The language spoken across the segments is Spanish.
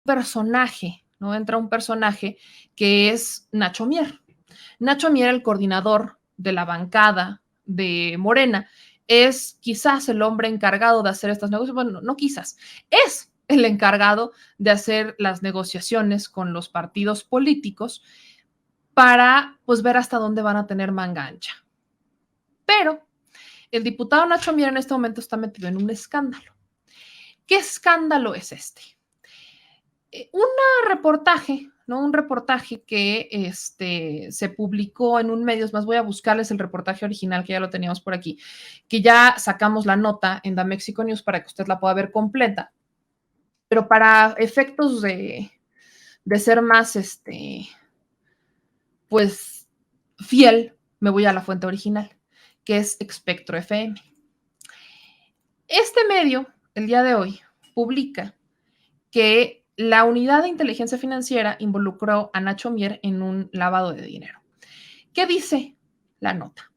personaje, ¿no? Entra un personaje que es Nacho Mier. Nacho Mier, el coordinador de la bancada de Morena, es quizás el hombre encargado de hacer estas negociaciones, bueno, no quizás, es el encargado de hacer las negociaciones con los partidos políticos para pues ver hasta dónde van a tener manga ancha. Pero el diputado Nacho Mier en este momento está metido en un escándalo. ¿Qué escándalo es este? Un reportaje, ¿no? Un reportaje que se publicó en un medio, es más, voy a buscarles el reportaje original que ya lo teníamos por aquí, que ya sacamos la nota en The Mexico News para que usted la pueda ver completa, pero para efectos de ser más, pues, fiel, me voy a la fuente original, que es Espectro FM. Este medio, el día de hoy, publica que la unidad de inteligencia financiera involucró a Nacho Mier en un lavado de dinero. ¿Qué dice la nota?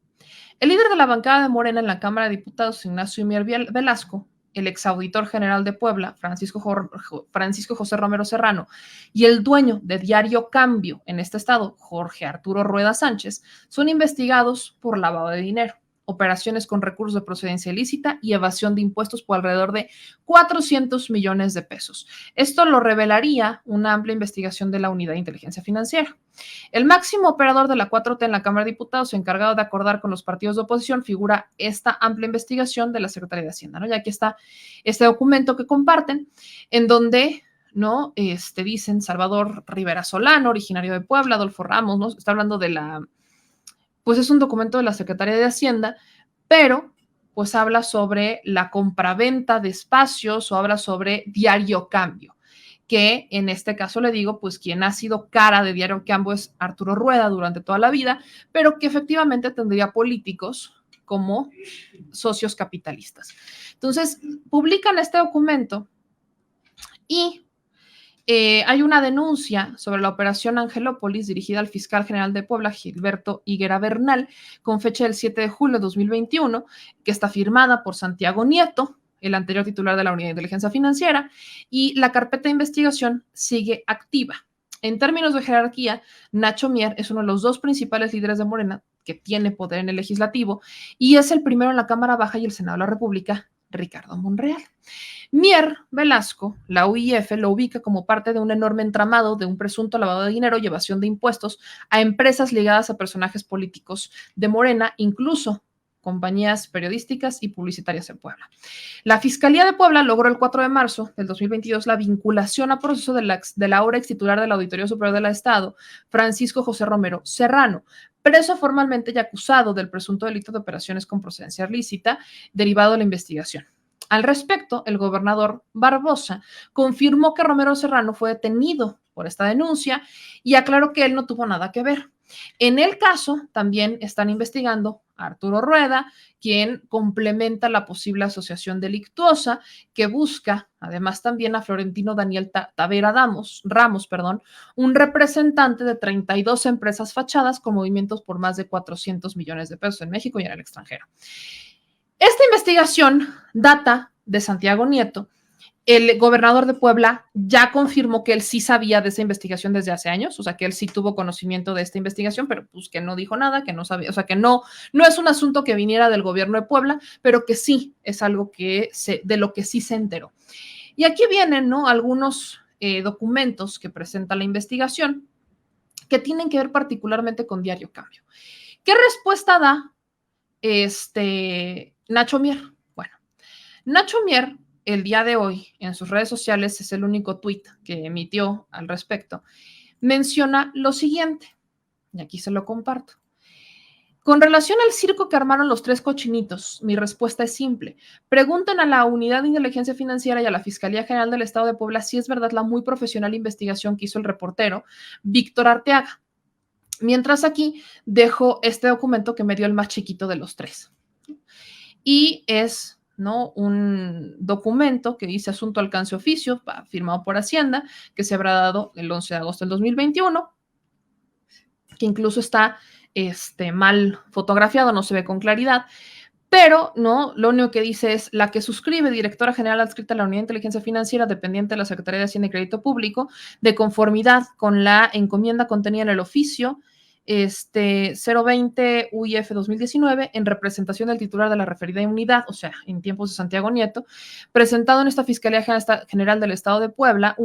El líder de la bancada de Morena en la Cámara de Diputados, Ignacio Mier Velasco, el exauditor general de Puebla, Francisco José Romero Serrano, y el dueño de Diario Cambio en este estado, Jorge Arturo Rueda Sánchez, son investigados por lavado de dinero, operaciones con recursos de procedencia ilícita y evasión de impuestos por alrededor de 400 millones de pesos. Esto lo revelaría una amplia investigación de la Unidad de Inteligencia Financiera. El máximo operador de la 4T en la Cámara de Diputados, encargado de acordar con los partidos de oposición, figura esta amplia investigación de la Secretaría de Hacienda, ¿no? Ya aquí está este documento que comparten, en donde, ¿no? Dicen Salvador Rivera Solano, originario de Puebla, Adolfo Ramos, ¿no? Está hablando de pues es un documento de la Secretaría de Hacienda, pero pues habla sobre la compraventa de espacios o habla sobre Diario Cambio, que en este caso le digo, pues quien ha sido cara de Diario Cambio es Arturo Rueda durante toda la vida, pero que efectivamente tendría políticos como socios capitalistas. Entonces, publican este documento y hay una denuncia sobre la operación Angelópolis dirigida al fiscal general de Puebla, Gilberto Higuera Bernal, con fecha del 7 de julio de 2021, que está firmada por Santiago Nieto, el anterior titular de la Unidad de Inteligencia Financiera, y la carpeta de investigación sigue activa. En términos de jerarquía, Nacho Mier es uno de los dos principales líderes de Morena que tiene poder en el legislativo y es el primero en la Cámara Baja y el Senado de la República, Ricardo Monreal. Mier Velasco, la UIF, lo ubica como parte de un enorme entramado de un presunto lavado de dinero y evasión de impuestos a empresas ligadas a personajes políticos de Morena, incluso compañías periodísticas y publicitarias en Puebla. La Fiscalía de Puebla logró el 4 de marzo del 2022 la vinculación a proceso de la ahora ex titular de la Auditoría Superior del Estado, Francisco José Romero Serrano, preso formalmente y acusado del presunto delito de operaciones con procedencia ilícita derivado de la investigación. Al respecto, el gobernador Barbosa confirmó que Romero Serrano fue detenido por esta denuncia y aclaró que él no tuvo nada que ver. En el caso, también están investigando a Arturo Rueda, quien complementa la posible asociación delictuosa que busca, además también a Florentino Daniel Tavera Ramos, un representante de 32 empresas fachadas con movimientos por más de 400 millones de pesos en México y en el extranjero. Esta investigación data de Santiago Nieto. El gobernador de Puebla ya confirmó que él sí sabía de esa investigación desde hace años, o sea, que él sí tuvo conocimiento de esta investigación, pero pues que no dijo nada, que no sabía, o sea, que no es un asunto que viniera del gobierno de Puebla, pero que sí es algo de lo que sí se enteró. Y aquí vienen, ¿no? Algunos documentos que presenta la investigación que tienen que ver particularmente con Diario Cambio. ¿Qué respuesta da Nacho Mier? Bueno, Nacho Mier el día de hoy en sus redes sociales, es el único tuit que emitió al respecto, menciona lo siguiente, y aquí se lo comparto. Con relación al circo que armaron los tres cochinitos, mi respuesta es simple. Pregunten a la Unidad de Inteligencia Financiera y a la Fiscalía General del Estado de Puebla si es verdad la muy profesional investigación que hizo el reportero Víctor Arteaga. Mientras aquí dejo este documento que me dio el más chiquito de los tres. Y es, ¿no?, un documento que dice asunto alcance oficio, firmado por Hacienda, que se habrá dado el 11 de agosto del 2021, que incluso está mal fotografiado, no se ve con claridad, Pero, ¿no? Lo único que dice es la que suscribe, directora general adscrita a la Unidad de Inteligencia Financiera, dependiente de la Secretaría de Hacienda y Crédito Público, de conformidad con la encomienda contenida en el oficio 020 UIF 2019, en representación del titular de la referida unidad, o sea, en tiempos de Santiago Nieto, presentado en esta Fiscalía General del Estado de Puebla,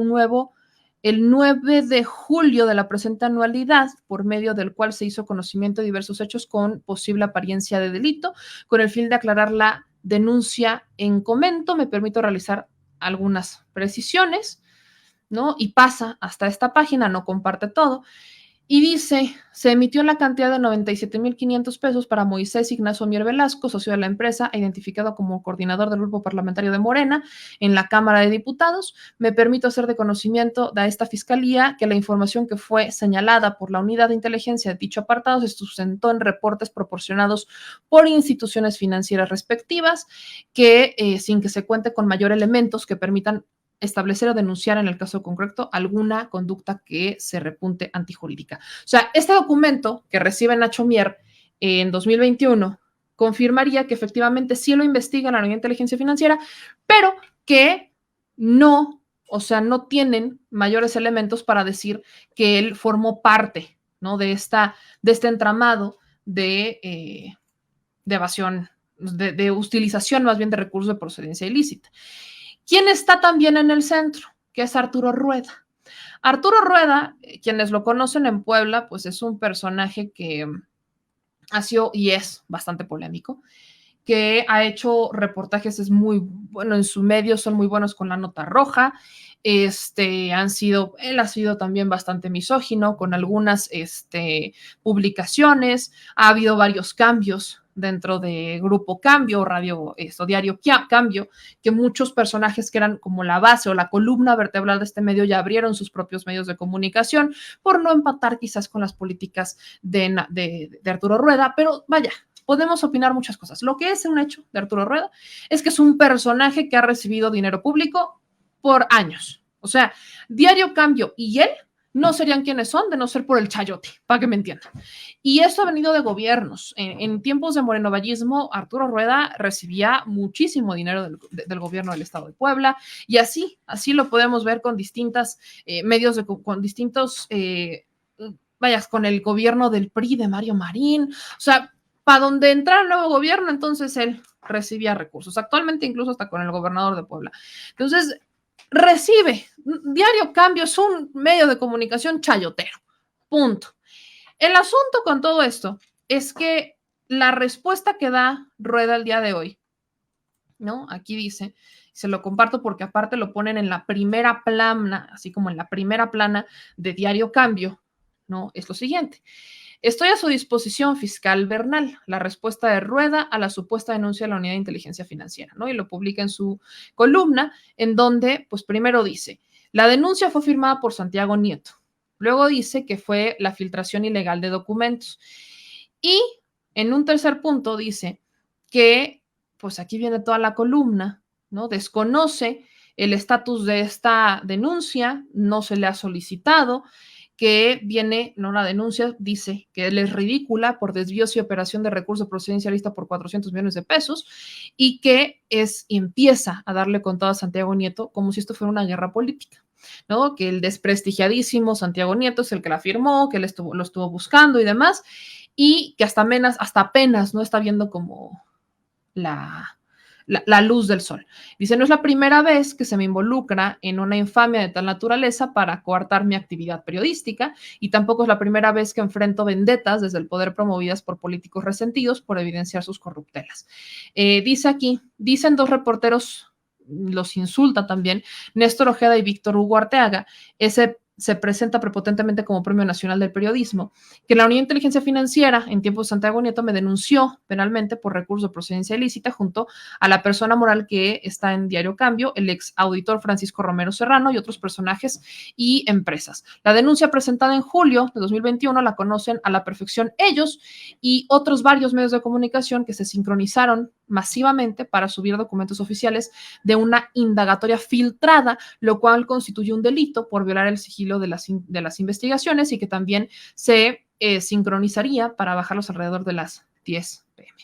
el 9 de julio de la presente anualidad, por medio del cual se hizo conocimiento de diversos hechos con posible apariencia de delito, con el fin de aclarar la denuncia en comento. Me permito realizar algunas precisiones, ¿no? Y pasa hasta esta página, no comparte todo. Y dice, se emitió la cantidad de 97,500 pesos para Moisés Ignacio Mier Velasco, socio de la empresa, identificado como coordinador del grupo parlamentario de Morena en la Cámara de Diputados. Me permito hacer de conocimiento de esta fiscalía que la información que fue señalada por la unidad de inteligencia de dicho apartado se sustentó en reportes proporcionados por instituciones financieras respectivas, que sin que se cuente con mayor elementos que permitan establecer o denunciar en el caso concreto alguna conducta que se repunte antijurídica. O sea, este documento que recibe Nacho Mier en 2021 confirmaría que efectivamente sí lo investiga la Unidad de Inteligencia Financiera, pero que no, o sea, no tienen mayores elementos para decir que él formó parte, ¿no? de este entramado de evasión, de utilización más bien de recursos de procedencia ilícita. ¿Quién está también en el centro? Que es Arturo Rueda. Arturo Rueda, quienes lo conocen en Puebla, pues es un personaje que ha sido y es bastante polémico, que ha hecho reportajes, es muy bueno en su medio, son muy buenos con la nota roja. Él ha sido también bastante misógino con algunas publicaciones. Ha habido varios cambios dentro de Grupo Cambio, Diario Cambio, que muchos personajes que eran como la base o la columna vertebral de este medio ya abrieron sus propios medios de comunicación por no empatar quizás con las políticas de Arturo Rueda, pero vaya, podemos opinar muchas cosas. Lo que es un hecho de Arturo Rueda es que es un personaje que ha recibido dinero público por años. O sea, Diario Cambio y él no serían quienes son de no ser por el chayote, para que me entiendan. Y esto ha venido de gobiernos. En tiempos de morenovallismo, Arturo Rueda recibía muchísimo dinero del gobierno del Estado de Puebla, y así lo podemos ver con distintas medios, con distintos, con el gobierno del PRI de Mario Marín. O sea, para donde entrara el nuevo gobierno, entonces él recibía recursos. Actualmente incluso hasta con el gobernador de Puebla. Entonces, recibe. Diario Cambio es un medio de comunicación chayotero. Punto. El asunto con todo esto es que la respuesta que da Rueda el día de hoy, ¿no? Aquí dice, se lo comparto porque aparte lo ponen en la primera plana, así como en la primera plana de Diario Cambio, ¿no? Es lo siguiente. Estoy a su disposición, fiscal Bernal, la respuesta de Rueda a la supuesta denuncia de la Unidad de Inteligencia Financiera, ¿no? Y lo publica en su columna, en donde, pues primero dice, la denuncia fue firmada por Santiago Nieto. Luego dice que fue la filtración ilegal de documentos. Y en un tercer punto dice que, pues aquí viene toda la columna, ¿no? Desconoce el estatus de esta denuncia, no se le ha solicitado, que viene, no la denuncia, dice que él es ridícula por desvíos y operación de recursos procedencialista por 400 millones de pesos y que empieza a darle contado a Santiago Nieto como si esto fuera una guerra política, ¿no? Que el desprestigiadísimo Santiago Nieto es el que la firmó, que él lo estuvo buscando y demás, y que hasta apenas no está viendo como la luz del sol. Dice, no es la primera vez que se me involucra en una infamia de tal naturaleza para coartar mi actividad periodística y tampoco es la primera vez que enfrento vendetas desde el poder promovidas por políticos resentidos por evidenciar sus corruptelas. Dice aquí, dicen dos reporteros, los insulta también, Néstor Ojeda y Víctor Hugo Arteaga, se presenta prepotentemente como Premio Nacional del Periodismo, que la Unidad de Inteligencia Financiera en tiempos de Santiago Nieto me denunció penalmente por recurso de procedencia ilícita junto a la persona moral que está en Diario Cambio, el ex auditor Francisco Romero Serrano y otros personajes y empresas. La denuncia presentada en julio de 2021 la conocen a la perfección ellos y otros varios medios de comunicación que se sincronizaron masivamente para subir documentos oficiales de una indagatoria filtrada, lo cual constituye un delito por violar el sigilo de las investigaciones y que también se sincronizaría para bajarlos alrededor de las 10 p.m.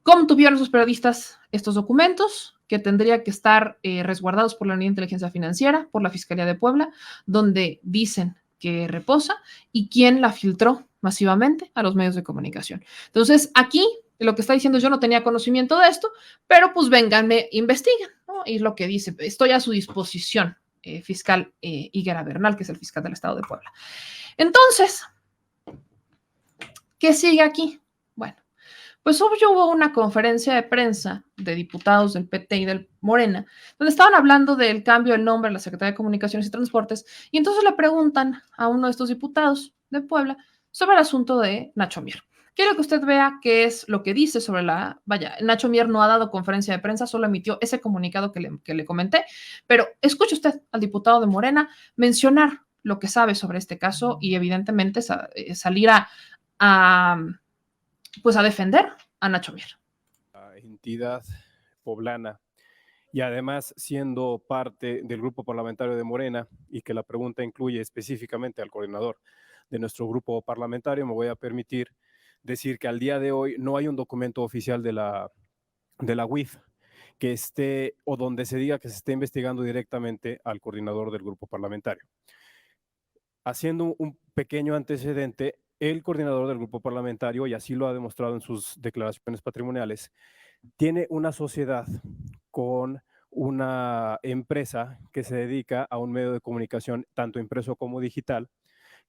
¿Cómo tuvieron sus periodistas estos documentos? Que tendría que estar resguardados por la Unidad de Inteligencia Financiera, por la Fiscalía de Puebla, donde dicen que reposa, y quién la filtró masivamente a los medios de comunicación. Entonces, aquí lo que está diciendo, yo no tenía conocimiento de esto, pero pues vénganme, investiguen, ¿no? Y es lo que dice, estoy a su disposición, fiscal Higuera Bernal, que es el fiscal del Estado de Puebla. Entonces, ¿qué sigue aquí? Bueno, pues hoy hubo una conferencia de prensa de diputados del PT y del Morena, donde estaban hablando del cambio del nombre de la Secretaría de Comunicaciones y Transportes, y entonces le preguntan a uno de estos diputados de Puebla sobre el asunto de Nacho Mier. Quiero que usted vea qué es lo que dice sobre la... Vaya, Nacho Mier no ha dado conferencia de prensa, solo emitió ese comunicado que le comenté, pero escuche usted al diputado de Morena mencionar lo que sabe sobre este caso y evidentemente salir a pues a defender a Nacho Mier. La entidad poblana y además siendo parte del grupo parlamentario de Morena y que la pregunta incluye específicamente al coordinador de nuestro grupo parlamentario, me voy a permitir decir que al día de hoy no hay un documento oficial de la UIF que esté o donde se diga que se esté investigando directamente al coordinador del grupo parlamentario. Haciendo un pequeño antecedente, el coordinador del grupo parlamentario, y así lo ha demostrado en sus declaraciones patrimoniales, tiene una sociedad con una empresa que se dedica a un medio de comunicación tanto impreso como digital,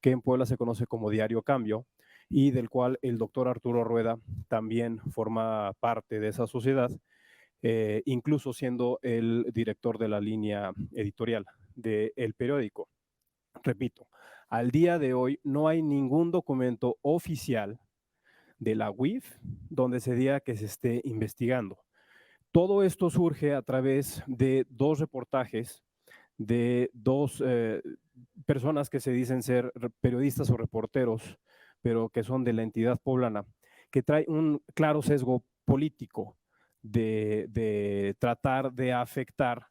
que en Puebla se conoce como Diario Cambio, y del cual el doctor Arturo Rueda también forma parte de esa sociedad, incluso siendo el director de la línea editorial del periódico. Repito, al día de hoy no hay ningún documento oficial de la UIF donde se diga que se esté investigando. Todo esto surge a través de dos reportajes de dos personas que se dicen ser periodistas o reporteros, pero que son de la entidad poblana, que trae un claro sesgo político de tratar de afectar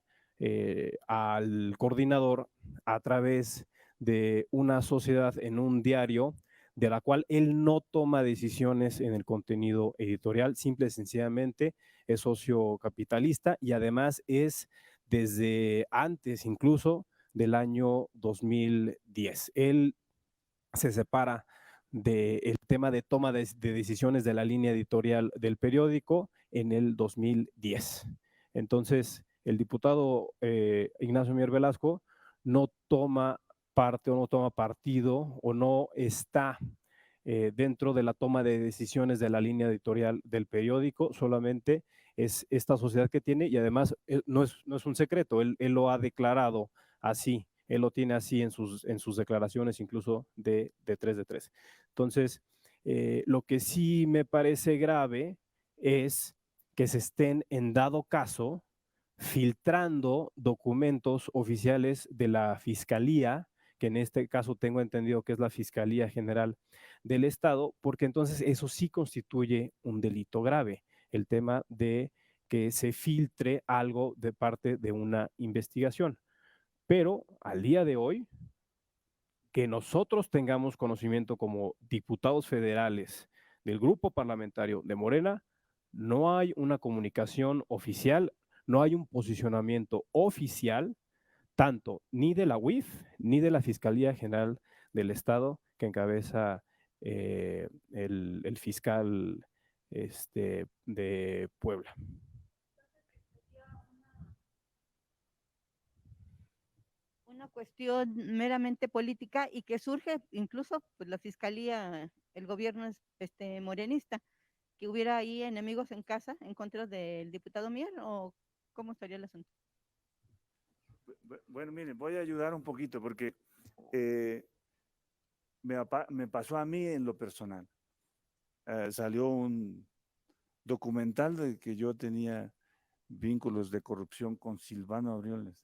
al coordinador a través de una sociedad en un diario de la cual él no toma decisiones en el contenido editorial, simple y sencillamente es socio capitalista y además es desde antes incluso del año 2010. Él se separa del tema de toma de decisiones de la línea editorial del periódico en el 2010. Entonces, el diputado Ignacio Mier Velasco no toma parte o no toma partido o no está dentro de la toma de decisiones de la línea editorial del periódico, solamente es esta sociedad que tiene y además no es un secreto, él lo ha declarado así, él lo tiene así en sus declaraciones incluso de 3 de 3. Entonces, lo que sí me parece grave es que se estén en dado caso filtrando documentos oficiales de la Fiscalía, que en este caso tengo entendido que es la Fiscalía General del Estado, porque entonces eso sí constituye un delito grave, el tema de que se filtre algo de parte de una investigación. Pero al día de hoy, que nosotros tengamos conocimiento como diputados federales del grupo parlamentario de Morena, no hay una comunicación oficial, no hay un posicionamiento oficial, tanto ni de la UIF ni de la Fiscalía General del Estado que encabeza el fiscal de Puebla. Una cuestión meramente política y que surge incluso pues la fiscalía, el gobierno es morenista, que hubiera ahí enemigos en casa en contra del diputado Mier o cómo estaría el asunto. Bueno, miren, voy a ayudar un poquito porque me pasó a mí en lo personal. Salió un documental de que yo tenía vínculos de corrupción con Silvano Aureoles.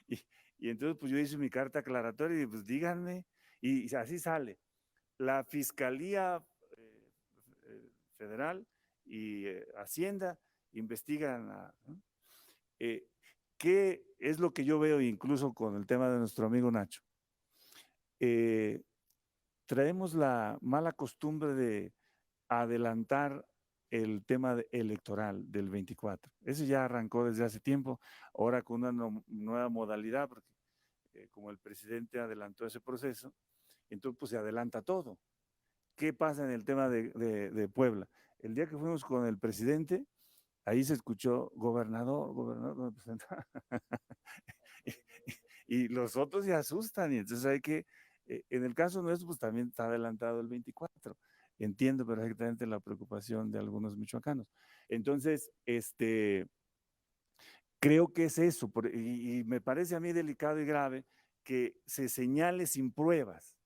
y, y entonces pues yo hice mi carta aclaratoria y pues díganme, y así sale. La Fiscalía Federal y Hacienda investigan ¿no? ¿Qué es lo que yo veo incluso con el tema de nuestro amigo Nacho? Traemos la mala costumbre de adelantar el tema electoral del 24. Eso ya arrancó desde hace tiempo, ahora con una nueva modalidad, porque como el presidente adelantó ese proceso, entonces pues se adelanta todo. ¿Qué pasa en el tema de Puebla? El día que fuimos con el presidente, ahí se escuchó gobernador, gobernador, y los otros se asustan, y entonces hay que, en el caso nuestro, pues también está adelantado el 24. Entiendo perfectamente la preocupación de algunos michoacanos. Entonces, creo que es eso, y me parece a mí delicado y grave que se señale sin pruebas.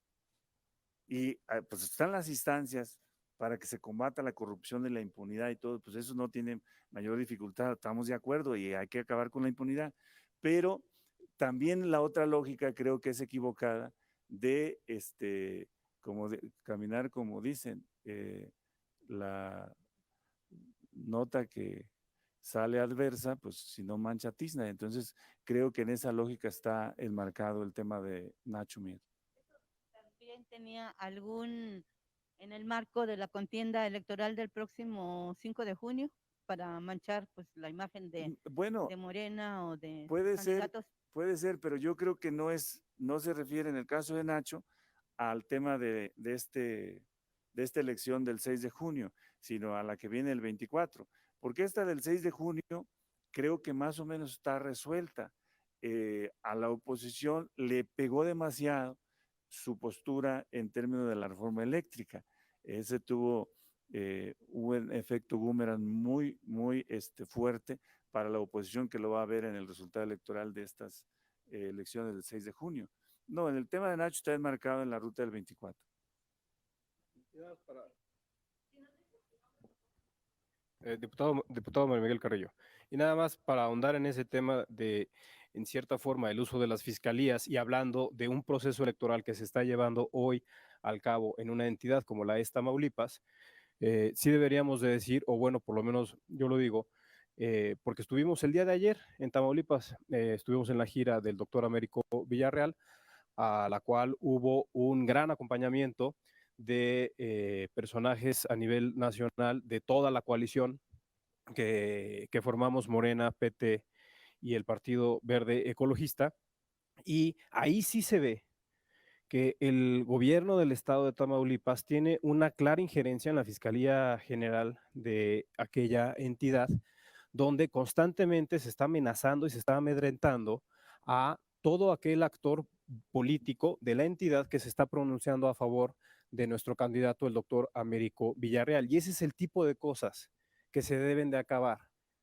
Y pues están las instancias para que se combata la corrupción y la impunidad y todo, pues eso no tiene mayor dificultad, estamos de acuerdo y hay que acabar con la impunidad. Pero también la otra lógica creo que es equivocada de, como de caminar, como dicen, la nota que sale adversa, pues si no mancha tizna. Entonces creo que en esa lógica está enmarcado el tema de Nacho Mier. ¿También tenía algún, en el marco de la contienda electoral del próximo 5 de junio, para manchar pues la imagen Bueno, de Morena o de puede candidatos? puede ser, pero yo creo que no se refiere en el caso de Nacho al tema de esta elección del 6 de junio, sino a la que viene el 24. Porque esta del 6 de junio creo que más o menos está resuelta. A la oposición le pegó demasiado su postura en términos de la reforma eléctrica. Ese tuvo un efecto boomerang muy, muy fuerte para la oposición, que lo va a ver en el resultado electoral de estas elecciones del 6 de junio. No, en el tema de Nacho está enmarcado en la ruta del 24. Diputado Mario Miguel Carrillo. Y nada más para ahondar en ese tema de, en cierta forma, el uso de las fiscalías y hablando de un proceso electoral que se está llevando hoy al cabo en una entidad como la de Tamaulipas, sí deberíamos de decir, o bueno, por lo menos yo lo digo, porque estuvimos el día de ayer en Tamaulipas, estuvimos en la gira del doctor Américo Villarreal, a la cual hubo un gran acompañamiento de personajes a nivel nacional de toda la coalición que formamos Morena, PT y el Partido Verde Ecologista, y ahí sí se ve que el gobierno del estado de Tamaulipas tiene una clara injerencia en la Fiscalía General de aquella entidad, donde constantemente se está amenazando y se está amedrentando a todo aquel actor político de la entidad que se está pronunciando a favor de nuestro candidato, el doctor Américo Villarreal. Y ese es el tipo de cosas que se deben de acabar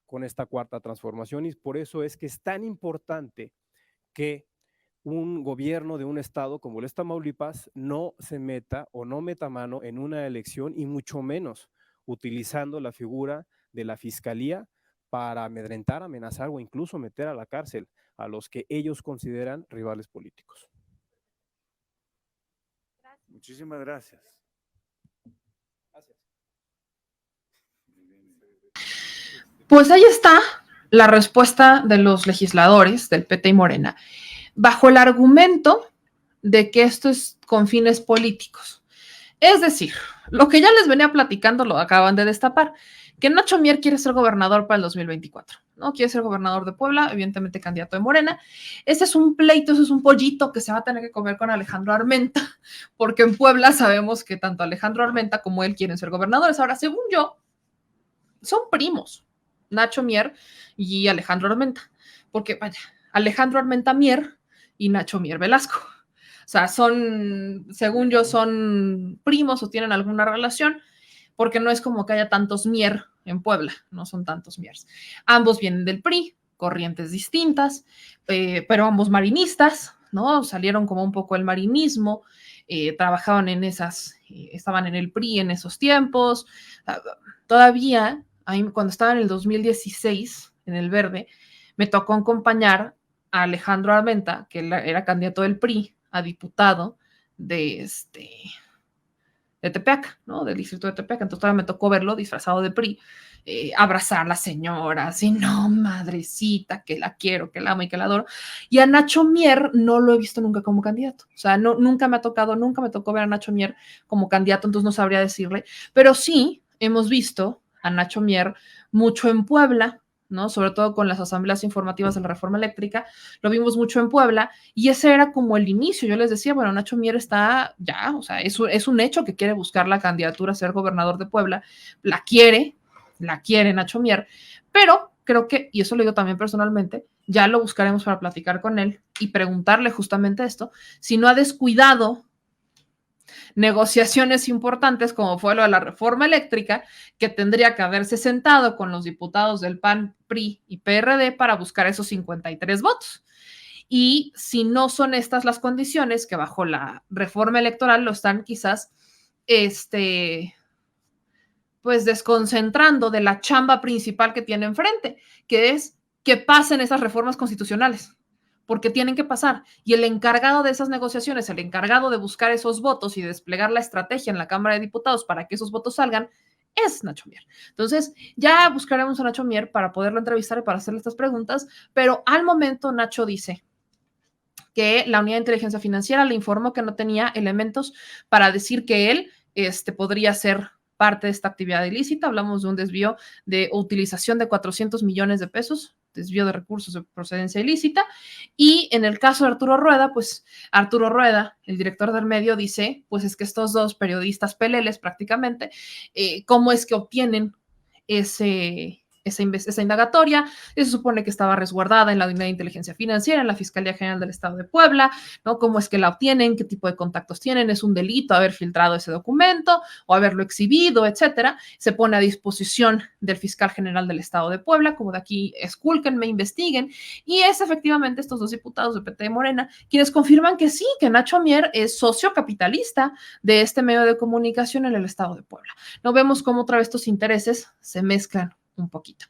con esta cuarta transformación, y por eso es que es tan importante que un gobierno de un estado como el Tamaulipas no se meta o no meta mano en una elección, y mucho menos utilizando la figura de la fiscalía para amedrentar, amenazar o incluso meter a la cárcel a los que ellos consideran rivales políticos. Muchísimas gracias. Pues ahí está la respuesta de los legisladores del PT y Morena, bajo el argumento de que esto es con fines políticos. Es decir, lo que ya les venía platicando lo acaban de destapar, que Nacho Mier quiere ser gobernador para el 2024, ¿no? Quiere ser gobernador de Puebla, evidentemente candidato de Morena. Ese es un pleito, ese es un pollito que se va a tener que comer con Alejandro Armenta, porque en Puebla sabemos que tanto Alejandro Armenta como él quieren ser gobernadores. Ahora, según yo, son primos, Nacho Mier y Alejandro Armenta, porque vaya, Alejandro Armenta Mier y Nacho Mier Velasco. O sea, son, según yo, son primos o tienen alguna relación, porque no es como que haya tantos Mier en Puebla, no son tantos Miers. Ambos vienen del PRI, corrientes distintas, pero ambos marinistas, ¿no? Salieron como un poco el marinismo, trabajaban en esas, estaban en el PRI en esos tiempos. Todavía, cuando estaba en el 2016, en el Verde, me tocó acompañar a Alejandro Armenta, que era candidato del PRI, a diputado de Tepeaca, ¿no? Del distrito de Tepeaca. Entonces todavía me tocó verlo disfrazado de PRI, abrazar a la señora, así, no, madrecita, que la quiero, que la amo y que la adoro. Y a Nacho Mier no lo he visto nunca como candidato. O sea, no, nunca me tocó ver a Nacho Mier como candidato, entonces no sabría decirle. Pero sí hemos visto a Nacho Mier mucho en Puebla, ¿no? Sobre todo con las asambleas informativas de la reforma eléctrica, lo vimos mucho en Puebla, y ese era como el inicio. Yo les decía, bueno, Nacho Mier está ya, o sea, es un hecho que quiere buscar la candidatura a ser gobernador de Puebla, la quiere Nacho Mier, pero creo que, y eso lo digo también personalmente, ya lo buscaremos para platicar con él y preguntarle justamente esto, si no ha descuidado negociaciones importantes como fue lo de la reforma eléctrica, que tendría que haberse sentado con los diputados del PAN, PRI y PRD para buscar esos 53 votos. Y si no son estas las condiciones, que bajo la reforma electoral lo están quizás pues desconcentrando de la chamba principal que tiene enfrente, que es que pasen esas reformas constitucionales, porque tienen que pasar. Y el encargado de esas negociaciones, el encargado de buscar esos votos y desplegar la estrategia en la Cámara de Diputados para que esos votos salgan, es Nacho Mier. Entonces, ya buscaremos a Nacho Mier para poderlo entrevistar y para hacerle estas preguntas, pero al momento Nacho dice que la Unidad de Inteligencia Financiera le informó que no tenía elementos para decir que él podría ser parte de esta actividad ilícita. Hablamos de un desvío de utilización de 400 millones de pesos, desvío de recursos de procedencia ilícita. Y en el caso de Arturo Rueda, pues Arturo Rueda, el director del medio, dice, pues es que estos dos periodistas peleles prácticamente, ¿cómo es que obtienen esa indagatoria? Se supone que estaba resguardada en la Unidad de Inteligencia Financiera, en la Fiscalía General del Estado de Puebla, ¿no? ¿Cómo es que la obtienen? ¿Qué tipo de contactos tienen? ¿Es un delito haber filtrado ese documento o haberlo exhibido, etcétera? Se pone a disposición del fiscal general del Estado de Puebla, como de aquí, escúlquenme, investiguen, y es efectivamente estos dos diputados de PT de Morena quienes confirman que sí, que Nacho Mier es socio capitalista de este medio de comunicación en el Estado de Puebla. No vemos cómo otra vez estos intereses se mezclan un poquito.